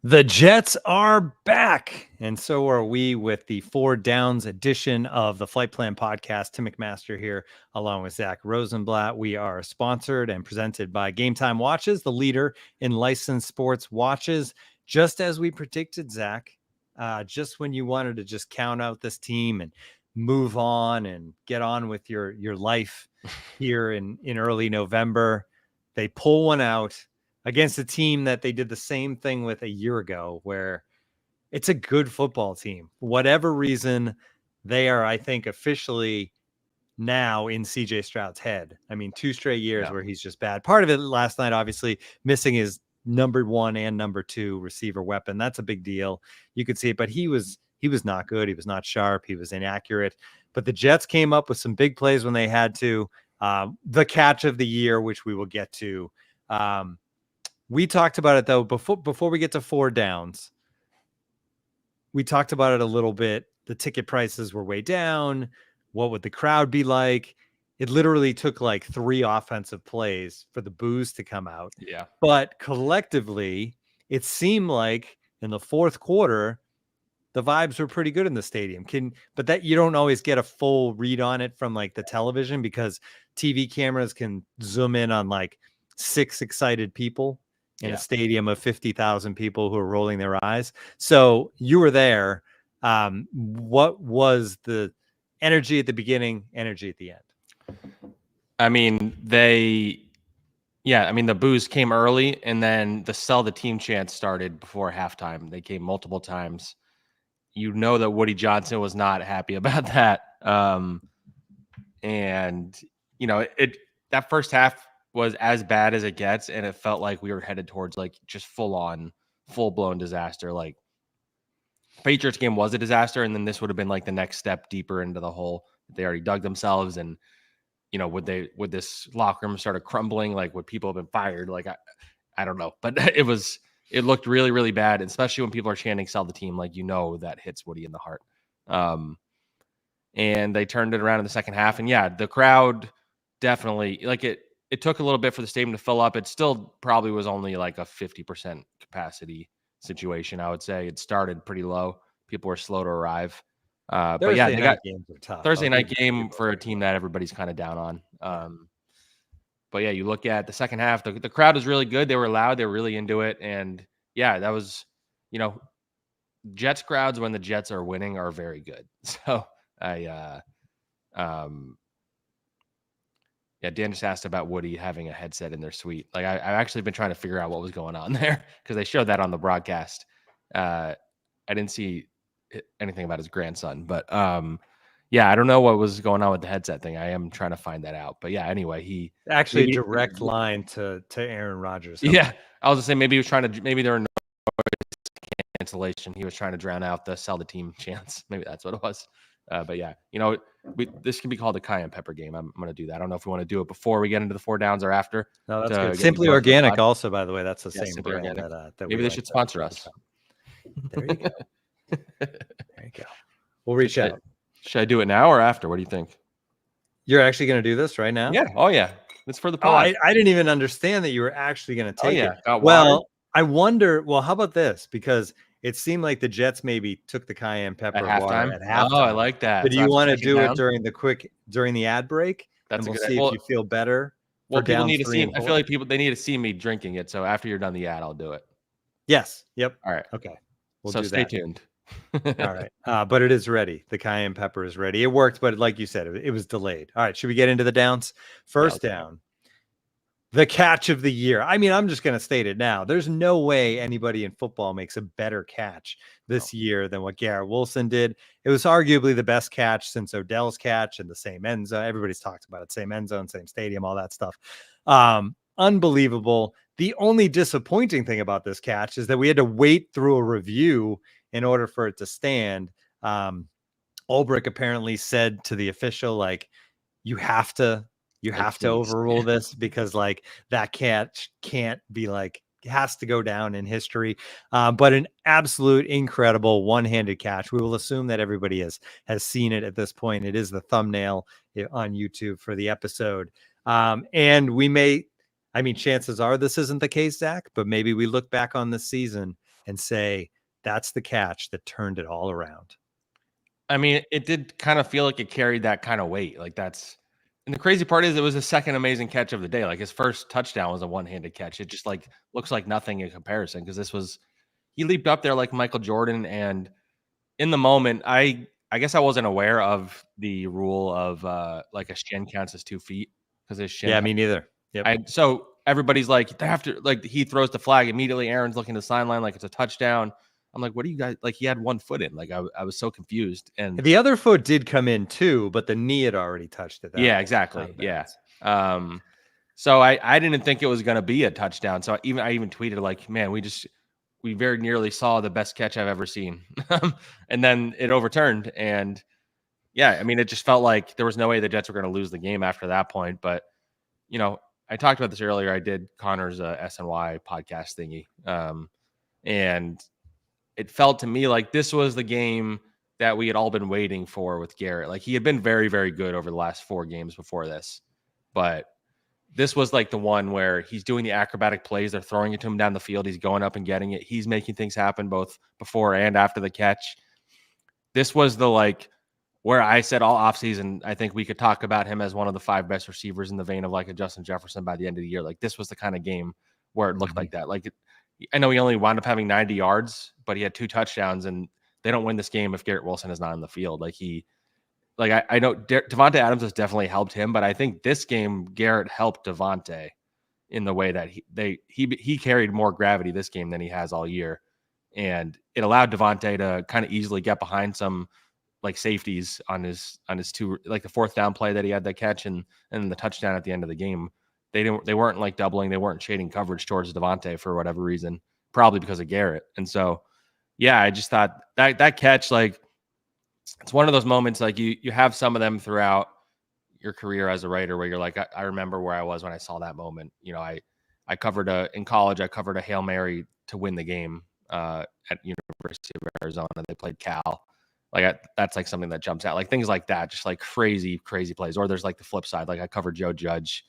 The Jets are back, and so are we with the 4 Downs edition of the Flight Plan podcast. Tim McMaster here, along with Zack Rosenblatt. We are sponsored and presented by Game Time Watches, the leader in licensed sports watches. Just as we predicted, Zack, just when you wanted to just count out this team and move on and get on with your life here in early November, they pull one out against a team that they did the same thing with a year ago, where it's a good football team. For whatever reason, they are, I think, officially now in CJ Stroud's head. I mean, 2 straight years where he's just bad. Part of it last night, obviously, missing his number 1 and number 2 receiver weapon. That's a big deal. You could see it, but he was not good. He was not sharp. He was inaccurate. But the Jets came up with some big plays when they had to. The catch of the year, which we will get to. We talked about it, though, before we get to 4 Downs. We talked about it a little bit. The ticket prices were way down. What would the crowd be like? It literally took like 3 offensive plays for the boos to come out. Yeah. But collectively, it seemed like in the fourth quarter, the vibes were pretty good in the stadium. But that you don't always get a full read on it from like the television, because TV cameras can zoom in on like 6 excited people in a stadium of 50,000 people who are rolling their eyes. So you were there. What was the energy at the beginning, energy at the end? I mean, the boos came early, and then the sell the team chants started before halftime. They came multiple times. You know that Woody Johnson was not happy about that. And you know, that first half was as bad as it gets, and it felt like we were headed towards like just full-blown disaster. Like Patriots game was a disaster, and then this would have been like the next step deeper into the hole they already dug themselves. And you know, would this locker room started crumbling? Like, would people have been fired? Like, I don't know, but it looked really, really bad, especially when people are chanting "sell the team." Like, you know, that hits Woody in the heart. And they turned it around in the second half, and the crowd definitely, like, it took a little bit for the stadium to fill up. It still probably was only like a 50% capacity situation. I would say it started pretty low. People were slow to arrive. But yeah, they got games are tough. Thursday night game for a team that everybody's kind of down on. But yeah, you look at the second half, the crowd was really good. They were loud. They were really into it. And yeah, that was, you know, Jets crowds when the Jets are winning are very good. So Dan just asked about Woody having a headset in their suite. Like, I've actually been trying to figure out what was going on there, because they showed that on the broadcast. I didn't see anything about his grandson, but I don't know what was going on with the headset thing. I am trying to find that out. But yeah, anyway, he actually a direct line to Aaron Rodgers. Yeah, I was gonna say maybe there were no cancellation. He was trying to drown out the sell the team chance. Maybe that's what it was. But yeah, you know, this can be called a cayenne pepper game. I'm going to do that. I don't know if we want to do it before we get into the 4 Downs or after. No, that's good. Simply Organic also, by the way, that's the same brand Organic. that maybe they should sponsor us. There you go. There you go. We'll reach out. Should I do it now or after? What do you think? You're actually going to do this right now? Yeah. Oh, yeah. It's for the pod. I didn't even understand that you were actually going to take it. Well, I wonder, how about this? Because it seemed like the Jets maybe took the cayenne pepper at water halftime. at halftime. Oh, I like that. But do you want to do it during the ad break? That's and we'll see if you feel better. Well, people need to see. I feel like they need to see me drinking it. So after you're done the ad, I'll do it. Yes. Yep. All right. Okay. So stay tuned. All right. But it is ready. The cayenne pepper is ready. It worked, but like you said, it was delayed. All right. Should we get into the downs? First down. The catch of the year. I mean, I'm just going to state it now. There's no way anybody in football makes a better catch this year than what Garrett Wilson did. It was arguably the best catch since Odell's catch in the same end zone. Everybody's talked about it. Same end zone, same stadium, all that stuff. Unbelievable. The only disappointing thing about this catch is that we had to wait through a review in order for it to stand. Ulbrich apparently said to the official, like, you have to overrule this, because like that catch can't be like, it has to go down in history. But an absolute incredible one-handed catch. We will assume that everybody has seen it at this point. It is the thumbnail on YouTube for the episode. And chances are this isn't the case, Zach, but maybe we look back on this season and say, that's the catch that turned it all around. I mean, it did kind of feel like it carried that kind of weight. Like and the crazy part is it was the second amazing catch of the day. Like his first touchdown was a one-handed catch. It just like looks like nothing in comparison because he leaped up there like Michael Jordan. And in the moment, I guess I wasn't aware of the rule of like a shin counts as 2 feet because his shin. Yeah, me neither. Yep. So everybody's like, they have to, like, he throws the flag immediately. Aaron's looking to the sideline like it's a touchdown. I'm like, what do you guys, like, he had 1 foot in. Like, I was so confused. And the other foot did come in too, but the knee had already touched it. Yeah, exactly. Yeah. So I didn't think it was going to be a touchdown. So I even tweeted like, man, we very nearly saw the best catch I've ever seen. And then it overturned. And yeah, I mean, it just felt like there was no way the Jets were going to lose the game after that point. But, you know, I talked about this earlier. I did Connor's SNY podcast thingy. And it felt to me like this was the game that we had all been waiting for with Garrett. Like he had been very, very good over the last 4 games before this, but this was like the one where he's doing the acrobatic plays. They're throwing it to him down the field. He's going up and getting it. He's making things happen both before and after the catch. This was the like where I said all offseason, I think we could talk about him as one of the 5 best receivers in the vein of like a Justin Jefferson by the end of the year. Like this was the kind of game where it looked like that. Like I know he only wound up having 90 yards, but he had 2 touchdowns, and they don't win this game if Garrett Wilson is not in the field. Like I know Devontae Adams has definitely helped him, but I think this game Garrett helped Devontae in the way that he carried more gravity this game than he has all year, and it allowed Devontae to kind of easily get behind some like safeties on his 2, like the 4th down play that he had that catch and the touchdown at the end of the game. They weren't like doubling, they weren't shading coverage towards Devontae for whatever reason, probably because of Garrett. And so, yeah, I just thought that catch, like, it's one of those moments, like you have some of them throughout your career as a writer where you're like, I remember where I was when I saw that moment. You know, I covered in college, I covered a Hail Mary to win the game at University of Arizona. They played Cal. Like that's like something that jumps out, like things like that, just like crazy plays. Or there's like the flip side. Like I covered Joe Judge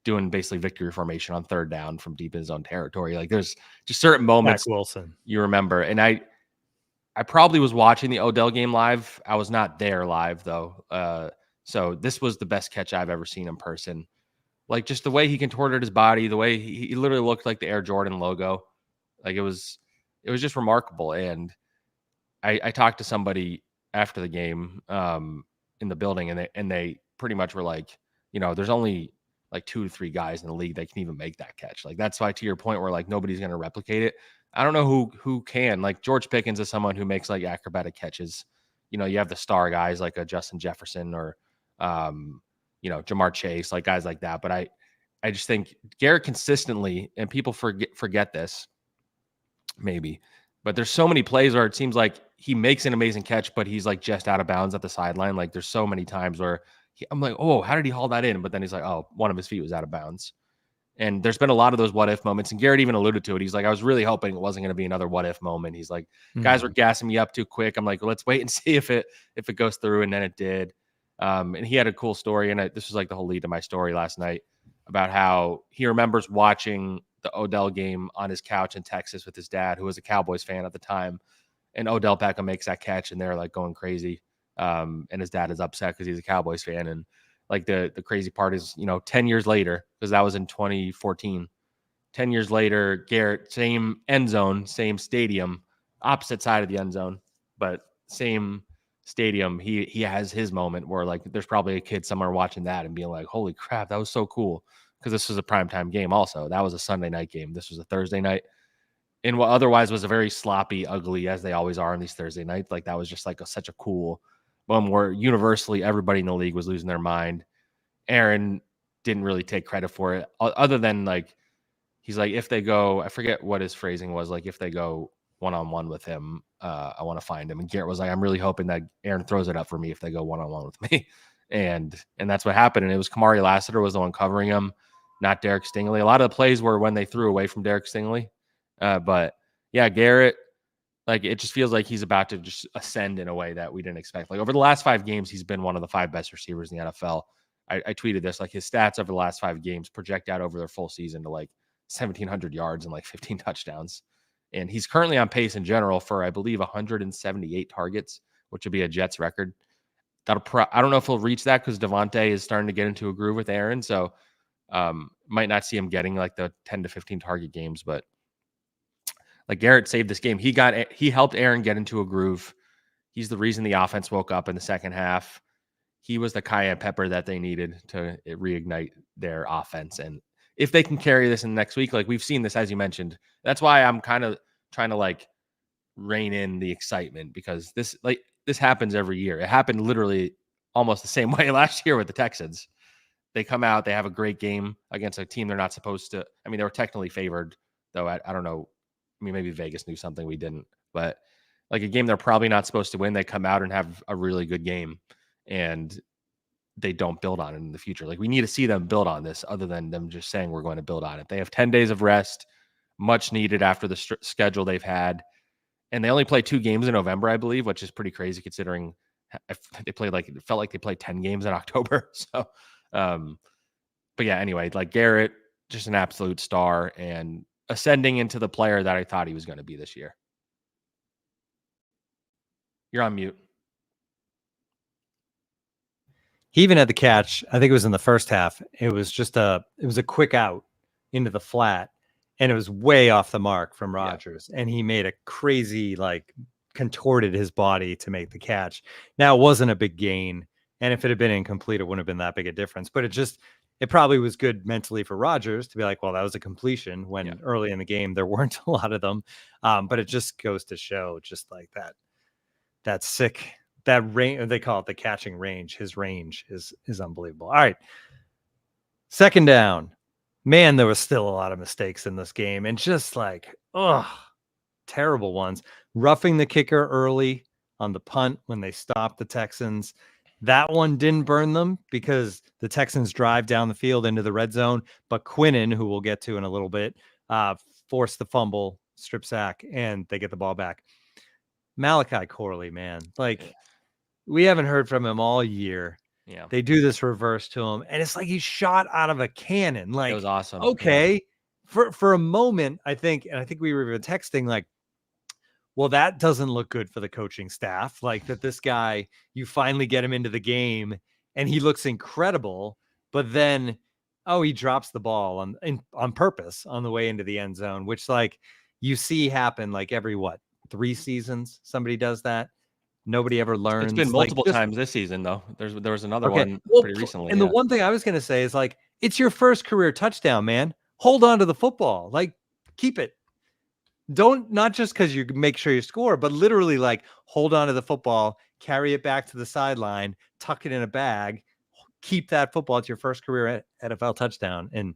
doing basically victory formation on 3rd down from deep in his own territory. Like there's just certain moments Zach Wilson you remember. And I probably was watching the Odell game live. I was not there live though. So this was the best catch I've ever seen in person. Like just the way he contorted his body, the way he literally looked like the Air Jordan logo. Like it was just remarkable. And I talked to somebody after the game in the building, and they pretty much were like, you know, there's only like 2 to 3 guys in the league that can even make that catch. Like that's why, to your point, where like nobody's going to replicate it. I don't know who can. Like George Pickens is someone who makes like acrobatic catches. You know, you have the star guys like a Justin Jefferson or Jamar Chase, like guys like that. But I just think Garrett consistently, and people forget this maybe, but there's so many plays where it seems like he makes an amazing catch, but he's like just out of bounds at the sideline. Like there's so many times where I'm like, oh, how did he haul that in? But then he's like, oh, one of his feet was out of bounds. And there's been a lot of those what if moments. And Garrett even alluded to it. He's like, I was really hoping it wasn't going to be another what if moment. He's like, guys were gassing me up too quick. I'm like, well, let's wait and see if it goes through. And then it did. And he had a cool story. And this was like the whole lead to my story last night about how he remembers watching the Odell game on his couch in Texas with his dad, who was a Cowboys fan at the time. And Odell Beckham makes that catch, and they're like going crazy. And his dad is upset because he's a Cowboys fan. And like the crazy part is, 10 years later, because that was in 2014, 10 years later, Garrett, same end zone, same stadium, opposite side of the end zone, but same stadium. He has his moment where like there's probably a kid somewhere watching that and being like, holy crap, that was so cool. Because this was a primetime game also. That was a Sunday night game. This was a Thursday night. In what otherwise was a very sloppy, ugly, as they always are on these Thursday nights. Like that was just like such a cool one where universally everybody in the league was losing their mind. Aaron didn't really take credit for it, other than like, he's like, if they go, I forget what his phrasing was, like, if they go one-on-one with him, I want to find him. And Garrett was like, I'm really hoping that Aaron throws it up for me if they go one-on-one with me. And that's what happened. And it was Kamari Lassiter was the one covering him, not Derek Stingley. A lot of the plays were when they threw away from Derek Stingley. But yeah, Garrett, like, it just feels like he's about to just ascend in a way that we didn't expect. Like over the last 5 games, he's been one of the 5 best receivers in the NFL. I tweeted this, like his stats over the last 5 games project out over their full season to like 1,700 yards and like 15 touchdowns. And he's currently on pace in general for, I believe, 178 targets, which would be a Jets record. I don't know if he'll reach that because Devontae is starting to get into a groove with Aaron. So might not see him getting like the 10 to 15 target games, but like Garrett saved this game. He helped Aaron get into a groove. He's the reason the offense woke up in the second half. He was the cayenne pepper that they needed to reignite their offense. And if they can carry this in the next week, like we've seen this, as you mentioned, that's why I'm kind of trying to like rein in the excitement, because this happens every year. It happened literally almost the same way last year with the Texans. They come out, they have a great game against a team they're not supposed to. I mean, they were technically favored, though. I don't know. I mean, maybe Vegas knew something we didn't, but like a game they're probably not supposed to win, they come out and have a really good game, and they don't build on it in the future. Like we need to see them build on this, other than them just saying we're going to build on it. They have 10 days of rest, much needed after the schedule they've had. And they only play 2 games in November, I believe, which is pretty crazy considering they played it felt like they played 10 games in October. So, but yeah, anyway, like Garrett, just an absolute star and ascending into the player that I thought he was going to be this year. You're on mute. He even had the catch. I think it was in the first half. It was a quick out into the flat, and it was way off the mark from Rodgers. Yeah. And he made a crazy, like, contorted his body to make the catch. Now, it wasn't a big gain, and if it had been incomplete, it wouldn't have been that big a difference. But it probably was good mentally for Rodgers to be like, well, that was a completion, when early in the game there weren't a lot of them. But it just goes to show, just like that sick. That range, they call it the catching range. His range is unbelievable. All right. Second down. Man, there was still a lot of mistakes in this game, and just like, terrible ones. Roughing the kicker early on the punt when they stopped the Texans. That one didn't burn them because the Texans drive down the field into the red zone, but Quinnen, who we'll get to in a little bit, forced the fumble, strip sack, and they get the ball back. Malachi Corley, man, like, we haven't heard from him all year. Yeah. They do this reverse to him, and it's like he's shot out of a cannon. Like, it was awesome. Okay. Yeah. For a moment, I think we were even texting, like, well, that doesn't look good for the coaching staff. Like, that this guy, you finally get him into the game and he looks incredible, but then, he drops the ball on purpose on the way into the end zone, which, like, you see happen like every 3 seasons somebody does that. Nobody ever learns. It's been multiple times this season, though. There was another one pretty recently. And the one thing I was going to say is, like, it's your first career touchdown, man. Hold on to the football. Like, keep it. Not just because you make sure you score, but literally, like, hold on to the football, carry it back to the sideline, tuck it in a bag, keep that football. It's your first career NFL touchdown. And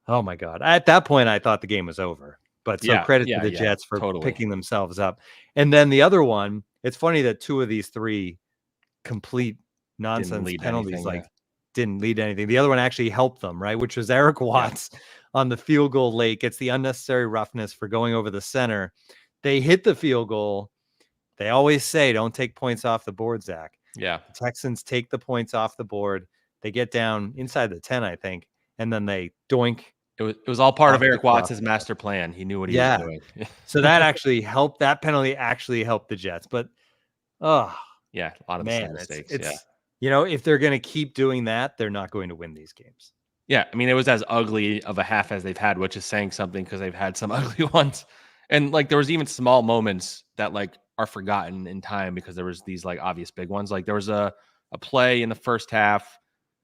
oh my God, at that point, I thought the game was over. But credit to the Jets for picking themselves up. And then the other one, it's funny that 2 of these 3 complete nonsense penalties didn't lead to anything. The other one actually helped them, right? Which was Eric Watts on the field goal late. Gets the unnecessary roughness for going over the center. They hit the field goal. They always say, don't take points off the board, Zach. Yeah. The Texans take the points off the board. They get down inside the 10, I think. And then they doink. It was all part of Eric Watts' master plan. He knew what he was doing. So that actually helped. That penalty actually helped the Jets. But, a lot of the same mistakes. If they're going to keep doing that, they're not going to win these games. Yeah, I mean, it was as ugly of a half as they've had, which is saying something because they've had some ugly ones. And, like, there was even small moments that, like, are forgotten in time because there was these, like, obvious big ones. Like, there was a play in the first half,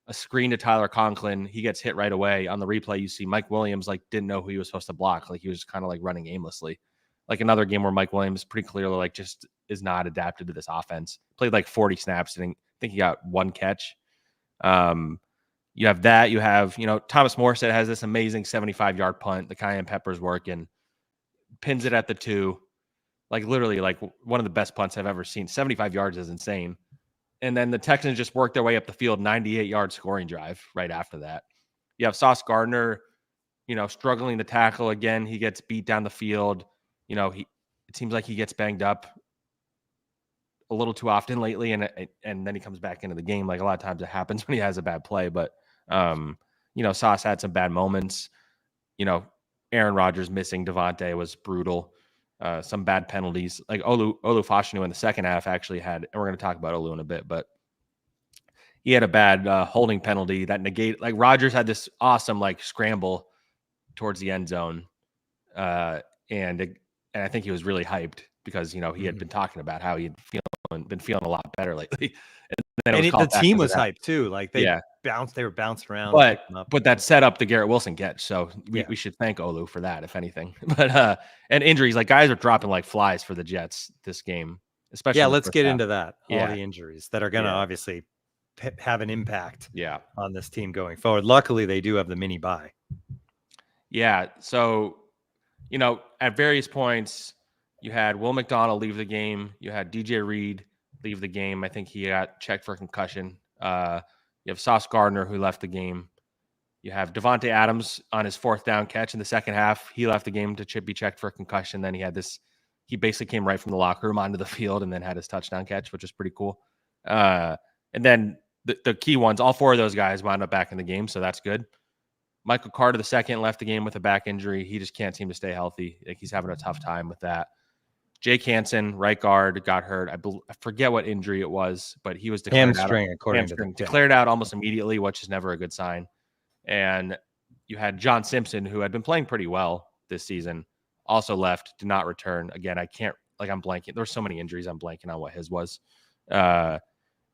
a screen to Tyler Conklin. He gets hit right away. On the replay, you see Mike Williams, like, didn't know who he was supposed to block. Like, he was just kind of, like, running aimlessly. Like, another game where Mike Williams pretty clearly, like, just is not adapted to this offense. Played, like, 40 snaps, and I think he got 1 catch. You have that. You have, Thomas Morstead has this amazing 75-yard punt. The cayenne pepper's working. Pins it at the 2. Like, literally, like, one of the best punts I've ever seen. 75 yards is insane. And then the Texans just work their way up the field, 98-yard scoring drive right after that. You have Sauce Gardner, struggling to tackle again. He gets beat down the field. It seems like he gets banged up a little too often lately, and then he comes back into the game. Like, a lot of times it happens when he has a bad play, but Sauce had some bad moments. Aaron Rodgers missing Devontae was brutal. some bad penalties. Like Olu Fashanu in the second half actually had, and we're going to talk about Olu in a bit, but he had a bad holding penalty that negated. Like Rodgers had this awesome like scramble towards the end zone, and I think he was really hyped because he had been talking about how he'd been feeling a lot better lately, and then it was called the back team because was of that. hyped too. Like they were bouncing around, But picked them up. that set up the Garrett Wilson catch, so we should thank Olu for that, if anything. But and injuries, like guys are dropping like flies for the Jets this game, especially. Yeah, let's get into that. All the injuries that are going to Yeah. obviously have an impact on this team going forward. Luckily, they do have the mini bye. Yeah, so at various points, you had Will McDonald leave the game. You had DJ Reed leave the game. I think he got checked for concussion. You have Sauce Gardner who left the game. You have Devontae Adams on his fourth down catch in the second half. He left the game to be checked for concussion. Then he basically came right from the locker room onto the field and then had his touchdown catch, which is pretty cool. And then the key ones, all four of those guys wound up back in the game, so that's good. Michael Carter II left the game with a back injury. He just can't seem to stay healthy. Like he's having a tough time with that. Jake Hansen, right guard, got hurt. I forget what injury it was, but he was declared declared out almost immediately, which is never a good sign. And you had John Simpson, who had been playing pretty well this season, also left, did not return. Again, I'm blanking. There's so many injuries, I'm blanking on what his was. And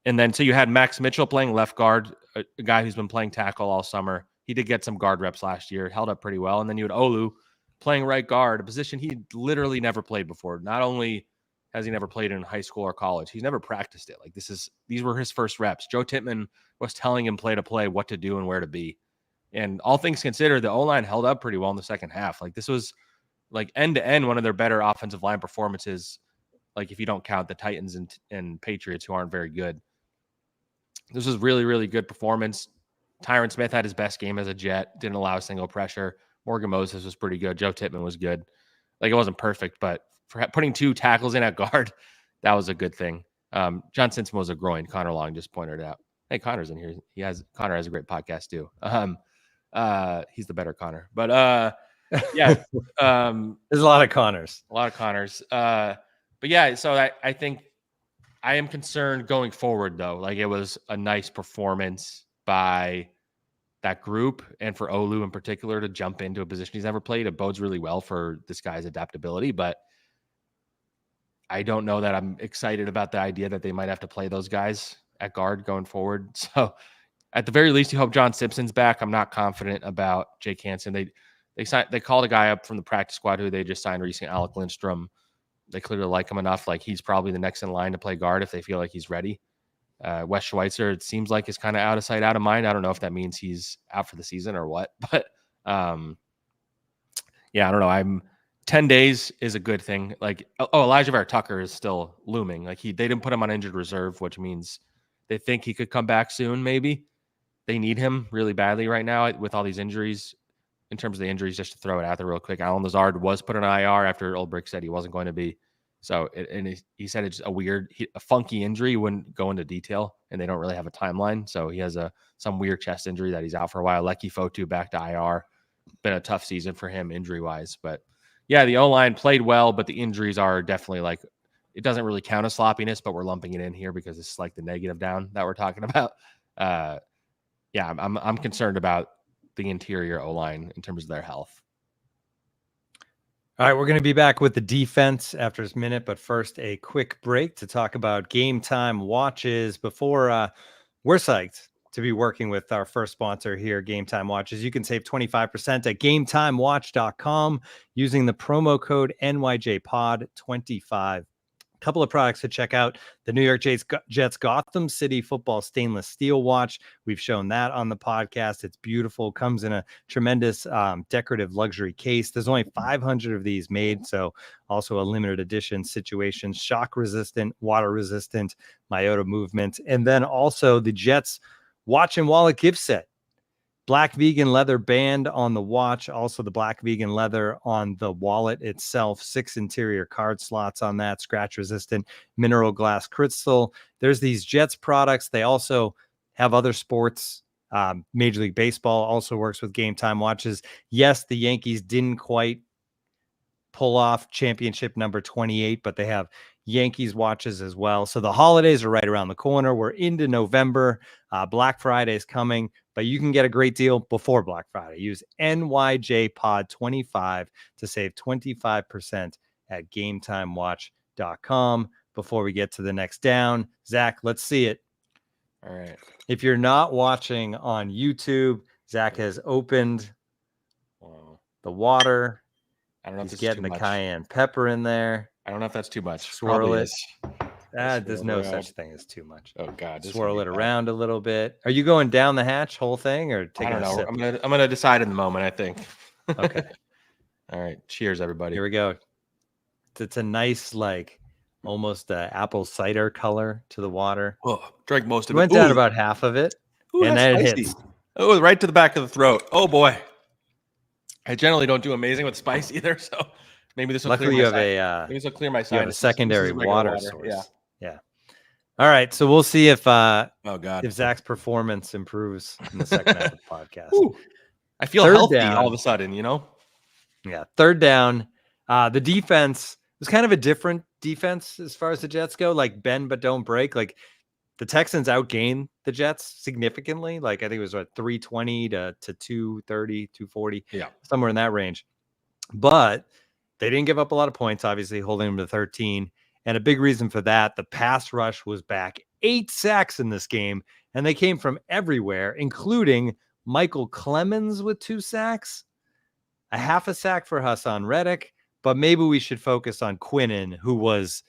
then so you had Max Mitchell playing left guard, a guy who's been playing tackle all summer. He did get some guard reps last year, held up pretty well. And then you had Olu playing right guard, a position he literally never played before. Not only has he never played in high school or college, he's never practiced it. Like these were his first reps. Joe Tittman was telling him play to play, what to do and where to be. And all things considered, the O-line held up pretty well in the second half. Like this was like end to end one of their better offensive line performances. Like if you don't count the Titans and Patriots, who aren't very good, this was really, really good performance. Tyron Smith had his best game as a Jet, didn't allow a single pressure. Morgan Moses was pretty good. Joe Tittman was good. Like it wasn't perfect, but for putting two tackles in at guard, that was a good thing. John Simpson was a groin. Connor Long just pointed it out. Hey, Connor's in here. Connor has a great podcast too. He's the better Connor, but yeah. There's a lot of Connors. But yeah, so I think I am concerned going forward though. Like it was a nice performance by that group and for Olu in particular to jump into a position he's never played. It bodes really well for this guy's adaptability, but I don't know that I'm excited about the idea that they might have to play those guys at guard going forward. So at the very least, you hope John Simpson's back. I'm not confident about Jake Hansen. They called a guy up from the practice squad who they just signed recently, Alec Lindstrom. They clearly like him enough. Like he's probably the next in line to play guard if they feel like he's ready. Wes Schweitzer, it seems like, is kind of out of sight, out of mind. I don't know if that means he's out for the season or what, but yeah, I don't know. 10 days is a good thing. Like, Elijah Vera Tucker is still looming. Like they didn't put him on injured reserve, which means they think he could come back soon. Maybe they need him really badly right now with all these injuries. In terms of the injuries, just to throw it out there real quick, Alan Lazard was put on IR after Ulbrich said he wasn't going to be. So, he said it's a funky injury. Wouldn't go into detail, and they don't really have a timeline. So he has some weird chest injury that he's out for a while. Lecky Fotu back to IR. Been a tough season for him injury wise, but yeah, the O-line played well, but the injuries are definitely like it doesn't really count as sloppiness, but we're lumping it in here because it's like the negative down that we're talking about. Yeah, I'm concerned about the interior O-line in terms of their health. All right, we're going to be back with the defense after this minute, but first a quick break to talk about Game Time Watches before we're psyched to be working with our first sponsor here, Game Time Watches. You can save 25% at GameTimeWatch.com using the promo code NYJPod25. Couple of products to check out: the New York Jets Gotham City Football stainless steel watch. We've shown that on the podcast. It's beautiful. Comes in a tremendous decorative luxury case. There's only 500 of these made, so also a limited edition situation. Shock resistant, water resistant, Myota movement, and then also the Jets watch and wallet gift set. Black vegan leather band on the watch, also the black vegan leather on the wallet itself, 6 interior card slots on that, scratch resistant, mineral glass crystal. There's these Jets products. They also have other sports. Major League Baseball also works with Game Time Watches. Yes, the Yankees didn't quite pull off championship number 28, but they have Yankees watches as well. So the holidays are right around the corner. We're into November. Black Friday is coming, but you can get a great deal before Black Friday. Use NYJPod25 to save 25% at GameTimeWatch.com. Before we get to the next down, Zach, let's see it. All right. If you're not watching on YouTube, Zach has opened the water. I don't know He's if this getting is too the much. cayenne pepper in there. I don't know if that's too much. Swirl Probably it. is. There's no such thing as too much. Oh God. Swirl it around a little bit. Are you going down the hatch, whole thing, or taking I don't know. a sip? I'm gonna decide in the moment, I think. Okay. All right. Cheers, everybody. Here we go. It's a nice, like, almost apple cider color to the water. Oh, drank most of it. Went down about half of it, and then it hits. Oh, right to the back of the throat. Oh boy. I generally don't do amazing with spice either, so maybe this will Luckily clear you my have maybe this will clear my you have a sinuses. secondary This is regular water source. Yeah. All right, so we'll see if Oh God, if Zach's performance improves in the second half of the podcast. Ooh. I feel Third healthy down. all of a sudden, you know? Yeah, third down. The defense was kind of a different defense as far as the Jets go, like bend but don't break. Like the Texans outgained the Jets significantly. Like I think it was 320 to 230, 240, somewhere in that range. But they didn't give up a lot of points, obviously, holding them to 13. And a big reason for that, the pass rush was back. 8 sacks in this game, and they came from everywhere, including Michael Clemens with 2 sacks, a half a sack for Hassan Reddick. But maybe we should focus on Quinnen, who was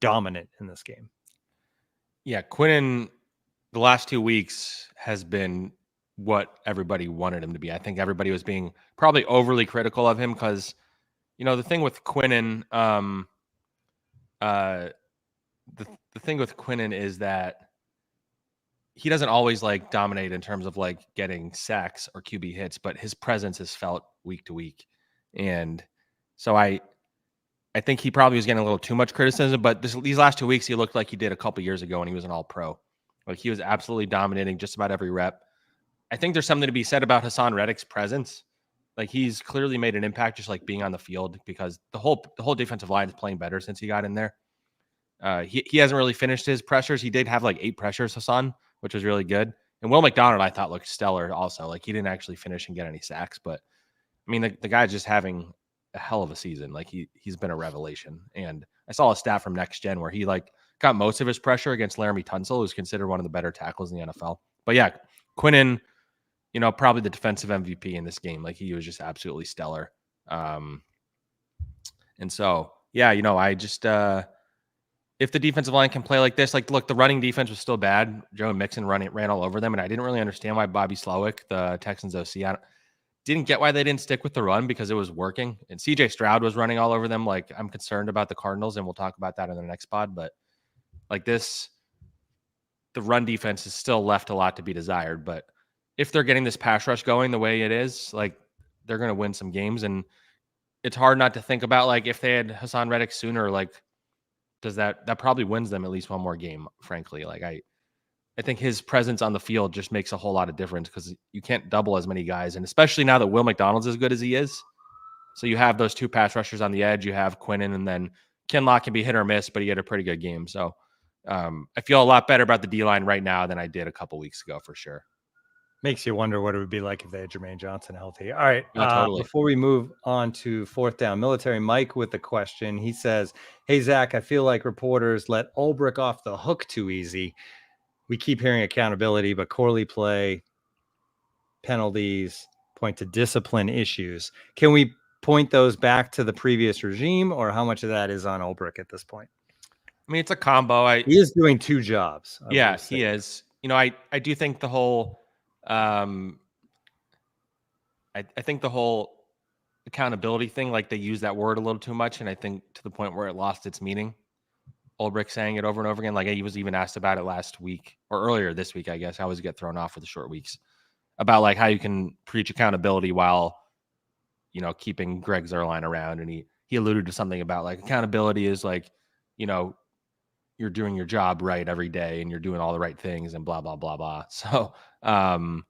dominant in this game. Yeah, Quinnen, the last 2 weeks has been what everybody wanted him to be. I think everybody was being probably overly critical of him because, you know, the thing with Quinnen, the thing with Quinnen is that he doesn't always like dominate in terms of like getting sacks or QB hits, but his presence is felt week to week. And so I think he probably was getting a little too much criticism, but these last 2 weeks, he looked like he did a couple years ago when he was an all-pro. Like he was absolutely dominating just about every rep. I think there's something to be said about Hassan Reddick's presence. Like he's clearly made an impact just like being on the field because the whole defensive line is playing better since he got in there. He hasn't really finished his pressures. He did have like 8 pressures, Hassan, which was really good. And Will McDonald, I thought, looked stellar also. Like he didn't actually finish and get any sacks, but I mean, the guy's just having a hell of a season. Like he's been a revelation. And I saw a stat from Next Gen where he like got most of his pressure against Laramie Tunsil, who's considered one of the better tackles in the NFL. But yeah, Quinnen, you know, probably the defensive MVP in this game. Like he was just absolutely stellar. And so, yeah, you know, I just, if the defensive line can play like this, like, look, the running defense was still bad. Joe Mixon ran all over them. And I didn't really understand why Bobby Slowick, the Texans OC, didn't get why they didn't stick with the run because it was working. And CJ Stroud was running all over them. Like, I'm concerned about the Cardinals, and we'll talk about that in the next pod. But like this, the run defense is still left a lot to be desired. But if they're getting this pass rush going the way it is, like, they're going to win some games. And it's hard not to think about, like, if they had Hassan Reddick sooner, like, does that probably wins them at least one more game, frankly. Like, I think his presence on the field just makes a whole lot of difference because you can't double as many guys. And especially now that Will McDonald's as good as he is. So you have those 2 pass rushers on the edge. You have Quinnen, and then Kinlaw can be hit or miss, but he had a pretty good game. So I feel a lot better about the D-line right now than I did a couple weeks ago for sure. Makes you wonder what it would be like if they had Jermaine Johnson healthy. All right. Totally. Before we move on to fourth down, Military Mike with a question. He says, hey, Zach, I feel like reporters let Ulbrich off the hook too easy. We keep hearing accountability, but Corley play, penalties, point to discipline issues. Can we point those back to the previous regime, or how much of that is on Ulbrich at this point? I mean, it's a combo. He is doing 2 jobs. Yeah, he is. You know, I do think the whole I think the whole accountability thing, like they use that word a little too much, and I think to the point where it lost its meaning. Ulbrich saying it over and over again. Like he was even asked about it last week or earlier this week, I guess. I always get thrown off with the short weeks about like how you can preach accountability while, you know, keeping Greg Zuerlein around. And he alluded to something about like accountability is like, you know, you're doing your job right every day and you're doing all the right things and blah, blah, blah, blah. So I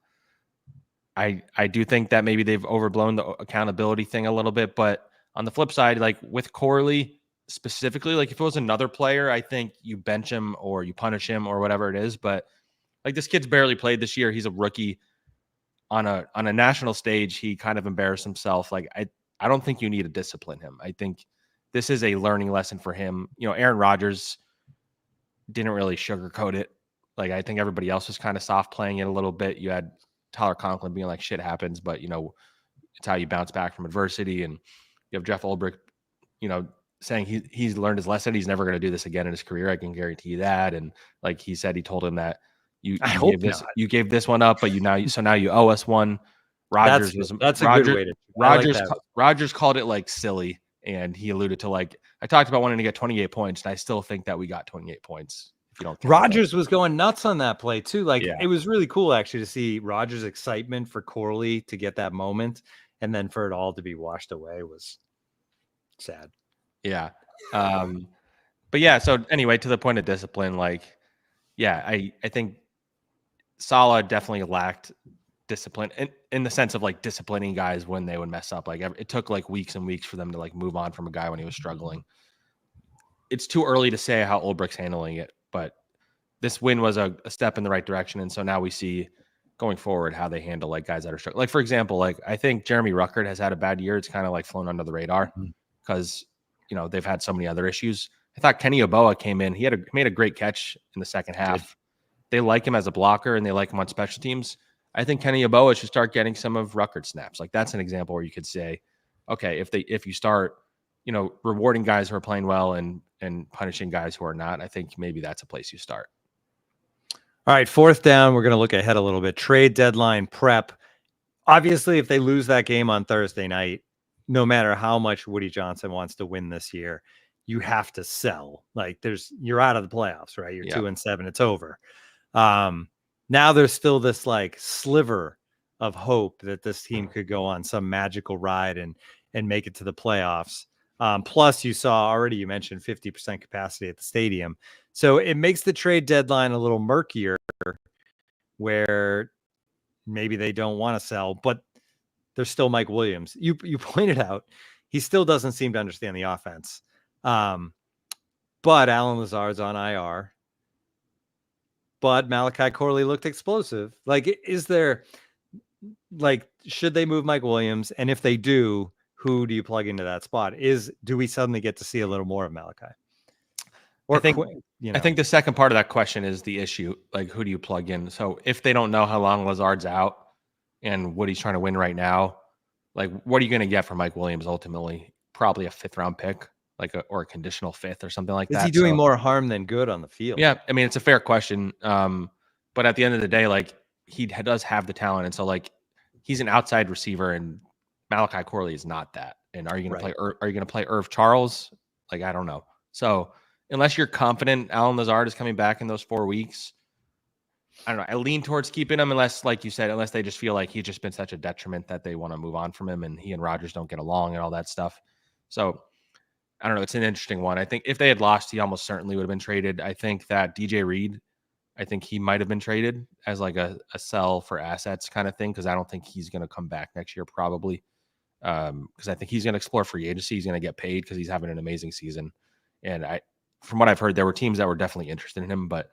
do think that maybe they've overblown the accountability thing a little bit, but On the flip side, like with Corley specifically, like if it was another player, I think you bench him or you punish him or whatever it is. But like this kid's barely played this year. He's a rookie on a national stage. He kind of embarrassed himself. Like I don't think you need to discipline him. I think this is a learning lesson for him. You know, Aaron Rodgers didn't really sugarcoat it. Like I think everybody else was kind of soft playing it a little bit. You had Tyler Conklin being like, shit happens, but you know, it's how you bounce back from adversity. And you have Jeff Ulbrich, you know, saying he's learned his lesson. He's never going to do this again in his career. I can guarantee you that. And like he said, he told him that you gave this one up, but now you owe us one. Rodgers that's a good way to Rodgers called it like silly. And he alluded to like, I talked about wanting to get 28 points, and I still think that we got 28 points. If you don't, Rodgers was going nuts on that play too. Like it was really cool actually to see Rodgers' excitement for Corley to get that moment, and then for it all to be washed away was sad. Yeah. But yeah, so anyway, to the point of discipline, like, yeah, I think Saleh definitely lacked discipline in the sense of like disciplining guys when they would mess up. Like it took like weeks and weeks for them to like move on from a guy when he was struggling. It's too early to say how Ulbricht's handling it, but this win was a step in the right direction. And so now we see going forward how they handle like guys that are struggling. Like, for example, like I think Jeremy Ruckert has had a bad year. It's kind of like flown under the radar because, you know, they've had so many other issues. I thought Kenny Yeboah came in. He made a great catch in the second half. They like him as a blocker and they like him on special teams. I think Kenny Yeboah should start getting some of Ruckert's snaps. Like that's an example where you could say, okay, if you start, you know, rewarding guys who are playing well and punishing guys who are not, I think maybe that's a place you start. All right, 4th down. We're going to look ahead a little bit. Trade deadline prep. Obviously, if they lose that game on Thursday night, no matter how much Woody Johnson wants to win this year, you have to sell. Like you're out of the playoffs, right? You're 2-7. It's over. Now there's still this like sliver of hope that this team could go on some magical ride and make it to the playoffs. Plus, you mentioned 50% capacity at the stadium. So it makes the trade deadline a little murkier where maybe they don't want to sell, but there's still Mike Williams. You pointed out he still doesn't seem to understand the offense. But Allen Lazard's on IR. But Malachi Corley looked explosive. Like, should they move Mike Williams? And if they do, who do you plug into that spot? Do we suddenly get to see a little more of Malachi? Or I think the second part of that question is the issue. Like, who do you plug in? So if they don't know how long Lazard's out and what he's trying to win right now, like, what are you going to get from Mike Williams ultimately? Probably a 5th round pick, or a conditional 5th or something like that. Is he doing more harm than good on the field? Yeah, I mean, it's a fair question. But at the end of the day, like, he does have the talent. And so, like, he's an outside receiver, and Malachi Corley is not that. And are you going to play? Are you going to play Irv Charles? Like, I don't know. So unless you're confident Allen Lazard is coming back in those 4 weeks, I don't know. I lean towards keeping him unless, like you said, unless they just feel like he's just been such a detriment that they want to move on from him, and he and Rodgers don't get along and all that stuff. So I don't know. It's an interesting one. I think if they had lost, he almost certainly would have been traded. I think that DJ Reed, I think he might have been traded as like a sell for assets kind of thing, because I don't think he's going to come back next year probably. Because I think he's going to explore free agency. He's going to get paid because he's having an amazing season. And from what I've heard, there were teams that were definitely interested in him, but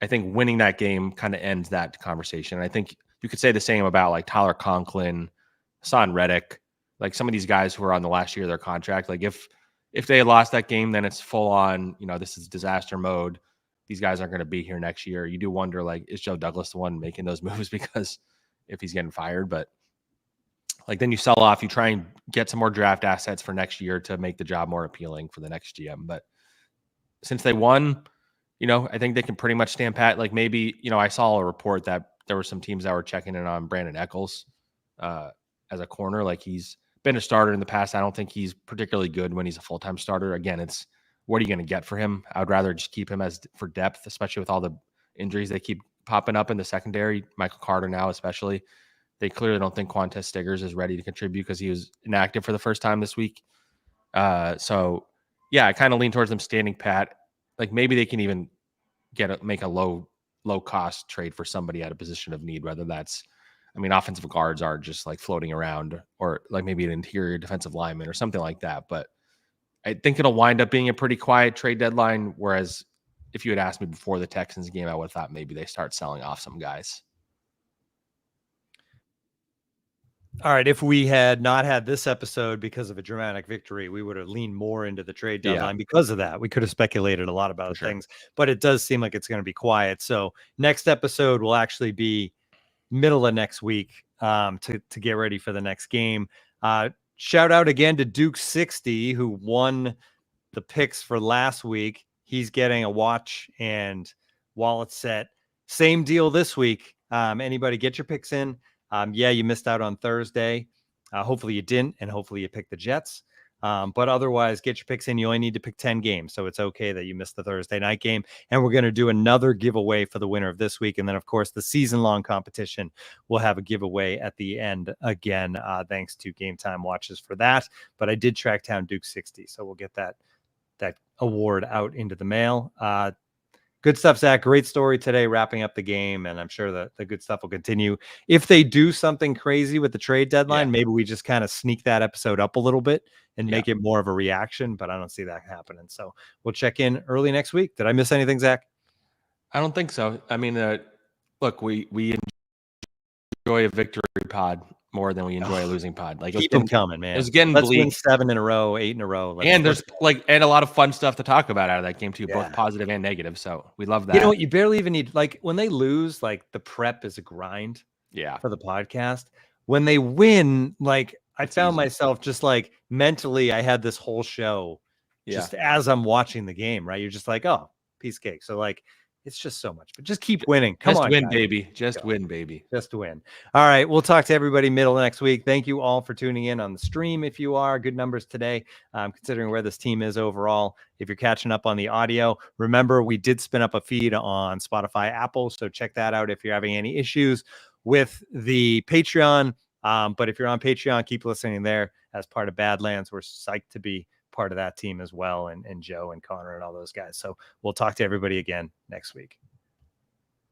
I think winning that game kind of ends that conversation. And I think you could say the same about like Tyler Conklin, Hassan Reddick, like some of these guys who are on the last year of their contract. Like if they had lost that game, then it's full on, you know, this is disaster mode. These guys aren't going to be here next year. You do wonder, like, is Joe Douglas the one making those moves because if he's getting fired? But like then you sell off, you try and get some more draft assets for next year to make the job more appealing for the next GM. But since they won, you know, I think they can pretty much stand pat. Like maybe, you know, I saw a report that there were some teams that were checking in on Brandon Echols as a corner. Like he's been a starter in the past. I don't think he's particularly good when he's a full-time starter. Again, it's what are you going to get for him? I would rather just keep him as for depth, especially with all the injuries they keep popping up in the secondary. Michael Carter now, especially. They clearly don't think Quantez Stiggers is ready to contribute because he was inactive for the first time this week. So yeah, I kind of lean towards them standing pat. Like maybe they can even make a low cost trade for somebody at a position of need, whether that's I mean, offensive guards are just like floating around, or like maybe an interior defensive lineman or something like that. But I think it'll wind up being a pretty quiet trade deadline. Whereas if you had asked me before the Texans game, I would have thought maybe they start selling off some guys. All right. If we had not had this episode because of a dramatic victory, we would have leaned more into the trade deadline because of that. We could have speculated a lot about things, but it does seem like it's going to be quiet. So next episode will actually be middle of next week to get ready for the next game. Shout out again to Duke 60, who won the picks for last week. He's getting a watch and wallet set. Same deal this week. Anybody get your picks in? Yeah, you missed out on Thursday. Hopefully you didn't, and hopefully you picked the Jets. But otherwise, get your picks in. You only need to pick 10 games, so it's okay that you missed the Thursday night game. And we're going to do another giveaway for the winner of this week. And then, of course, the season-long competition will have a giveaway at the end again, thanks to Game Time Watches for that. But I did track down Duke 60, so we'll get that award out into the mail. Good stuff, Zach. Great story today, wrapping up the game, and I'm sure that the good stuff will continue. If they do something crazy with the trade deadline, maybe we just kind of sneak that episode up a little bit and make it more of a reaction, but I don't see that happening. So we'll check in early next week. Did I miss anything, Zach? I don't think so. I mean, look, we enjoy a victory pod more than we enjoy a losing pod. Like, keep them coming, man. It's getting Let's bleak. win 7 in a row, 8 in a row. And there's and a lot of fun stuff to talk about out of that game too, both Yeah. positive and negative. So we love that. You know what? You barely even need, like, when they lose, like, the prep is a grind. Yeah. For the podcast. When they win, like, I found myself just like mentally, I had this whole show just as I'm watching the game, right? You're just like, oh, piece of cake. So, like, it's just so much, but just keep winning. Come on, win, guys. baby. Just win, baby. Just win. All right. We'll talk to everybody middle of next week. Thank you all for tuning in on the stream. If you are, good numbers today, considering where this team is overall. If you're catching up on the audio, remember we did spin up a feed on Spotify, Apple. So check that out if you're having any issues with the Patreon. But if you're on Patreon, keep listening there as part of Badlands. We're psyched to be part of that team as well, and Joe and Connor and all those guys. So we'll talk to everybody again next week.